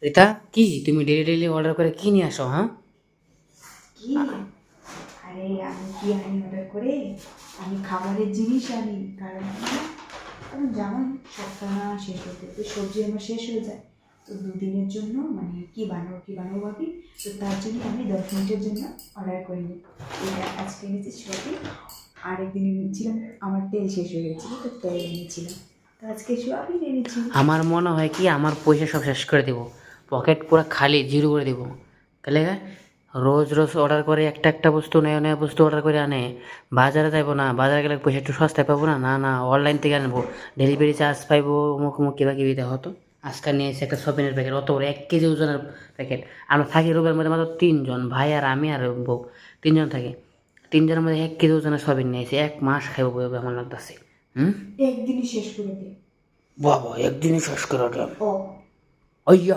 রিতা, কি তুমি daily daily order করে কি নিয়ে আসো? হ্যাঁ, কি? আরে আমি কি আনি অর্ডার করে? আমি খাবারের জিনিস আনি, কারণ কারণ জানো সপ্তাহ শেষ হতে তো সবজি আমার শেষ হয়ে যায়। তো দুদিনের জন্য মানে কি বানাবো ভাবি। তো তার জন্য আমি 10 মিনিটের জন্য অর্ডার করে নিই। এটা আজকে এনেছি সোয়াবিন, আরেকদিন এনেছিলাম আমার তেল শেষ হয়ে গেছিলো তো তেল এনেছিলাম, তো আজকে সোয়াবিন এনেছি। আমার মনে হয় কি আমার পয়সা সব শেষ করে দেবো, পকেট পুরো খালি জিরো করে দেবো। তাহলে রোজ রোজ অর্ডার করে একটা একটা বস্তু নয়া নয়া বস্তু অর্ডার করে আনে, বাজারে যাবো না, বাজারে গেলে পয়সা একটু সস্তায় পাবো না, না না অনলাইন থেকে আনবো, ডেলিভারি চার্জ পাইবো, অমুক অমুক কিবা কিবি দেওয়া হতো। আজকে নিয়ে এসে একটা শপিংয়ের প্যাকেট, অত বড় 1 কেজি ওজনের প্যাকেট। আমরা থাকি রুমের মধ্যে মাত্র 3 জন, ভাই আর আমি আর বউ, 3 জন থাকি। 3 জনের মধ্যে 1 কেজি ওজনের শপিং নিয়ে এসে 1 মাস খাইবো বলে আমার লাগতেছে। হুম, একদিনই শেষ করে দিই। বাবা একদিনই শেষ করে ওঠে। ও আইয়া